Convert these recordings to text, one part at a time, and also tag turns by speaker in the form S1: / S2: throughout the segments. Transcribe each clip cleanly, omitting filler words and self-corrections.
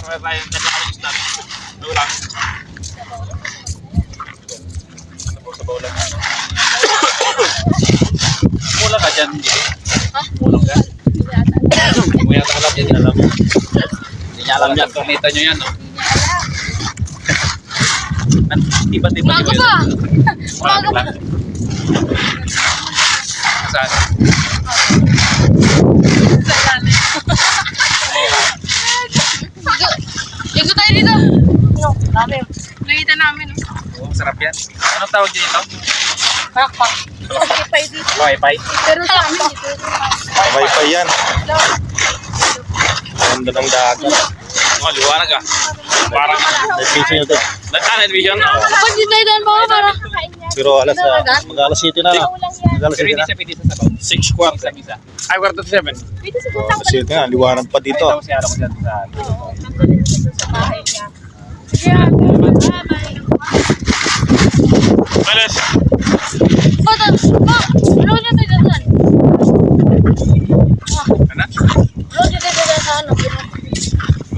S1: Kaya tayo nagkakalis natin. Wala. Sabaw lang. Mula ka dyan, hindi.
S2: Ha?
S1: Mulong ka. Hindi yata alam yan, alam mo. Hindi niya alam yan. Tornita nyo yan, no? Tiba.
S2: Umaga pa! Umaga pa!
S1: Saan?
S2: Ligo tayo dito! Dami. Nakita namin.
S1: Oo, sarap yan. Anong tawag dito?
S2: Pakpak. Wifi dito.
S1: Wi-Fi?
S2: Pero sa amin dito.
S3: Wi-Fi yan. Ganda ng dagat.
S1: Oh, liwanag ah. Parang
S3: Nag-vision ito.
S1: nag-anet vision.
S2: Pag di tayo doon mga para.
S3: Pero mag-alas city na. Mag-alas
S1: Pero
S3: city
S1: hindi
S3: na.
S1: siya pwede sa sabaw. 6 quarter sa misa. Ay, quarter to 7.
S2: Pwede sa
S3: Alas city na. Liwanag pa dito.
S1: Ito siya ako dyan sa...
S2: sa bahay niya.
S1: Malas!
S2: Bata! Ba! Ano dyan tayo dyan?
S1: Ano?
S2: Ano dyan tayo dyan sa ano?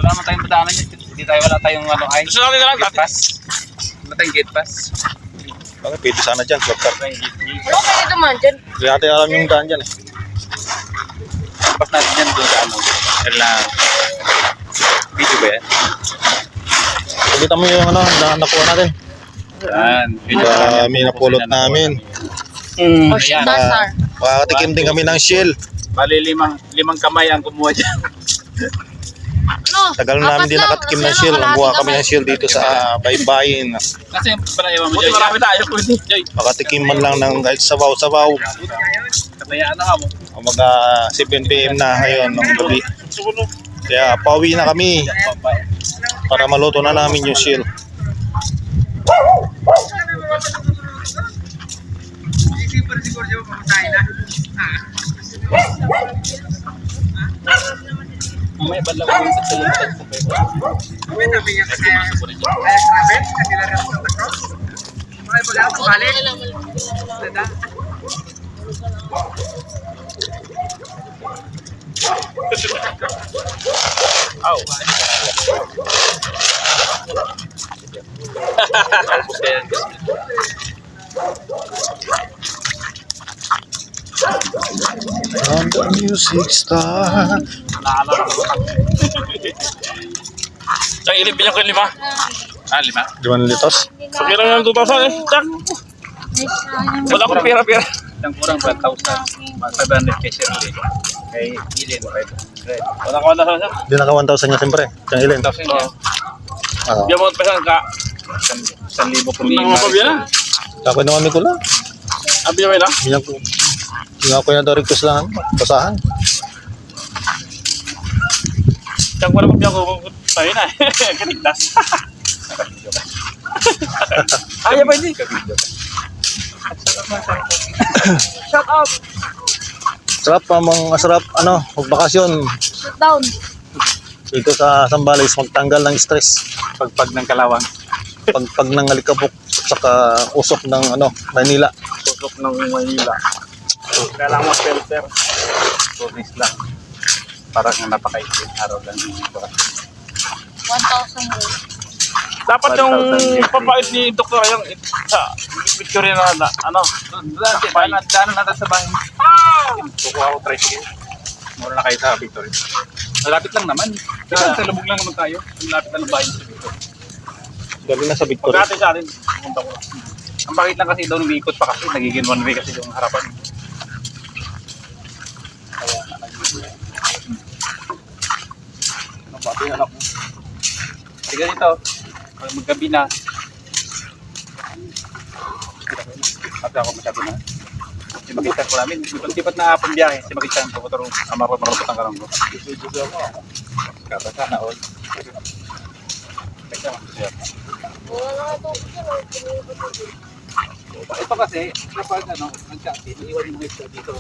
S1: Wala naman tayong madaanan yun. Hindi tayo, wala tayong ano ay. Gusto natin na lang. Gate pass. Wala tayong gate pass.
S3: Bakit pwede sana dyan. Shortcut.
S2: Ano kayo naman dyan?
S3: Hindi natin alam yung daan dyan eh.
S1: Pass natin yan doon sa ano. Kailang... Video ba yan?
S3: Pagkita mo yung ano, nakuha natin.
S1: Yan.
S3: May napulot namin.
S1: Ayan.
S2: Dasar.
S3: Makakatikim din kami ng shell.
S1: Bali limang kamay ang kumuha dyan.
S2: Ano?
S3: Tagal na namin din nakatikim ng shell. Nakuha kami ng shell dito sa Baybayin.
S1: Kasi pala iwan mo dyan. Marami tayo po hindi. Joy.
S3: Makatikim man lang ng kahit sabaw-sabaw.
S1: Katayaan na ka mo.
S3: Mga 7 PM na ngayon ng gabi. Kaya pauwi na kami para maluto na namin yung shell.
S1: May badlang ko sa tulong sa
S3: On the music star.
S1: naalala ko. Sa ilip bilang ko 5. Ah, 5?
S3: 5 litos.
S1: So, kira nga 2,000 eh. Tsak! Wala akong pera-pera. Ang kurang 5,500 pesos ulit. Kay Ilin, 500. Wala ko na sa
S3: Hindi naka 1,000 niya siyempre. Siyang ilan.
S1: 1,000 niya.
S3: Oo.
S1: Diyan mo pesan ka. 1,000 po ni Marisa.
S3: Ako na kami ko lang.
S1: Abi mo na?
S3: Bilang ko. Yung ako yung request lang. Basahan.
S1: Diyan ko na bilang ko tayo na. Kaligtas. Ay, ba hindi? Shut up.
S3: Sarap pa mga sarap magbakasyon
S2: Shut down.
S3: dito sa Zambales, magtanggal ng stress.
S1: Pagpag ng Kalawang.
S3: Pag ng Alikabok saka usok ng Manila.
S1: Tutok ng Manila. Kailangan mo filter. Tourist lang. Parang napaka-ikling araw lang dito.
S2: 1,000 mo.
S1: Dapat yung papait ni Dr. yung sa Victoria na dati paano natin sa bahay. Kukuha ko tricycle. Mura na kayo sa Victoria. Malapit lang naman. Sa lubog lang naman tayo. Malapit lang bahay sa Victoria.
S3: Dali na sa Victoria.
S1: Pagkati sa atin, pumunta ko lang. Ang bakit lang kasi daw umiikot pa kasi, nagiging one way kasi yung harapan. Kaya nagiging. Napati na ako. Sige dito. Maggabi na. At ako masyado na. Si Magitan ko namin. Lipat na apong biyahe. Si Magitan ko. Marupot ang karang ko. Kata sana all. Teka lang. Ito kasi, kapag nag-chatting, iwan yung mga isla dito.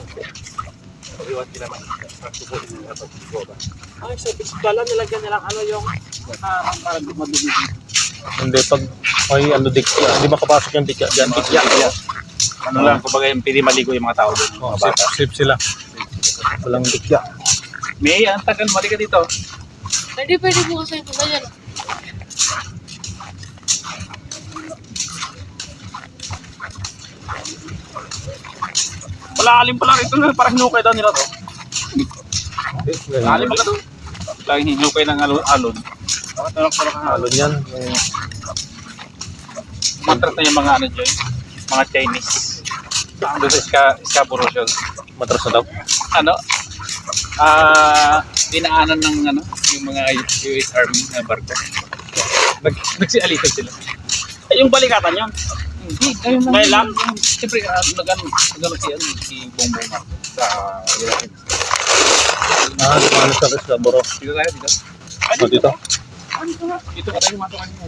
S1: Iwan sila man. Pagsupunin nila pag-subo. Ay, so, kala nilagyan nilang yung parang madumi.
S3: Hindi pag may dikya, hindi makapasok yung dikya diyan. Dikya.
S1: Ano lang, kumbaga yung pili maligo yung mga tao doon.
S3: Oh, safe sila. Walang dikya.
S1: May, ang tagal, mali ka dito.
S2: Pwede bukas na ito. Ganyan.
S1: Malalim pala rito na parang hinukay daw nila to. Malalim pala to. Laging hinukay ng alon. Bakit tulak-tulak ang alon?
S3: Alon yan.
S1: Matrat na yung mga ano dyan. Mga Chinese. Doon sa Scarborough Shoal.
S3: Matras na daw.
S1: Ano? Dinaanan ng ano, yung mga US Army na barko. Nagsialitan sila. Yung balikatan yun. Hindi, ngayon lang. Siyempre, nagano si Bongbong sa Philippines.
S3: Lumalas ka sa Boro.
S1: Dito tayo, dito.
S3: O, dito.
S1: Dito ka tayo matukan nyo.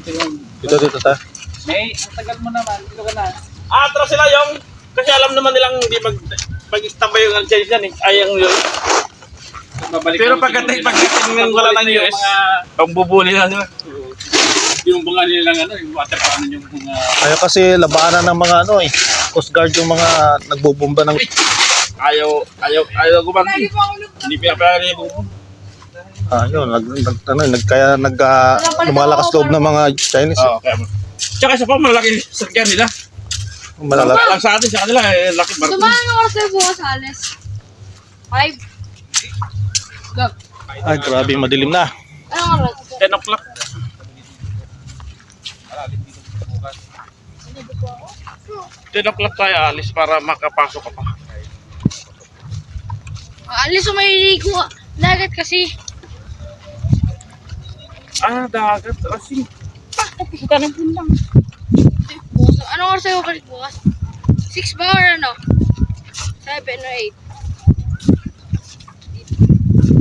S3: Dito tayo.
S1: May, ang tagal mo naman. Dito ka na. Atras sila yung, kasi alam naman nilang hindi mag-istambay yung Chinese yan eh. Ay, yung US. Pero pagdating ng wala ng US, ang bubuli na nyo. Yung bunga nila lang ano, yung water paano yung bunga.
S3: Ayaw kasi labanan ng mga ano eh. Coast Guard yung mga nagbubomba ng...
S1: Ayaw gumanti. Hindi pinapala niya yung
S3: Yun, lumalakas loob ng mga Chinese.
S1: Oo, kaya mo. Tsaka isa pa, malaki sakyan nila.
S3: Malalat.
S1: Lang sa atin, sa kanila, laki barko.
S2: Tumahan ako sa bukas, Ales. 5. Go.
S3: Ay, grabe, madilim na.
S2: Anong oras?
S1: 10 o'clock. 10 o'clock tayo alis para makapasok ka pa.
S2: Alis o may ligo. Dagat kasi.
S1: Dagat. Kasi, tapos ka ng pulang.
S2: Bukas. Anong oras tayo balik bukas? 6 ba or ano? 7 or 8?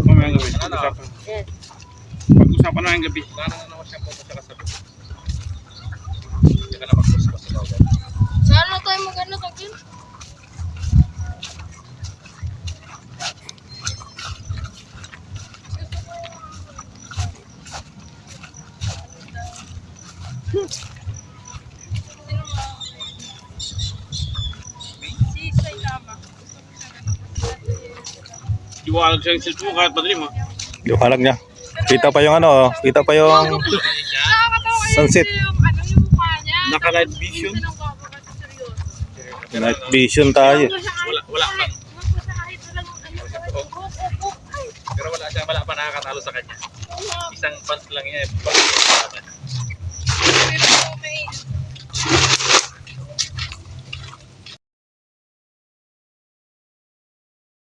S1: Mamayang gabi. Pag-usapan.
S2: Yes.
S1: Pag-usapan na yung gabi. Sana na naman siya po sa kasabi. Hindi ka na mag-usapan sa bawal.
S2: Saan na tayo mag-ano tagin?
S1: Iwalag siya yung cellphone mo kahit madilim mo.
S3: Liwanag niya. Kita pa yung ano, kita pa yung sunset.
S1: Naka-night vision.
S3: Night vision tayo.
S1: Wala pa. Pero wala pa nakakatalo sa kanya. Isang pants lang niya.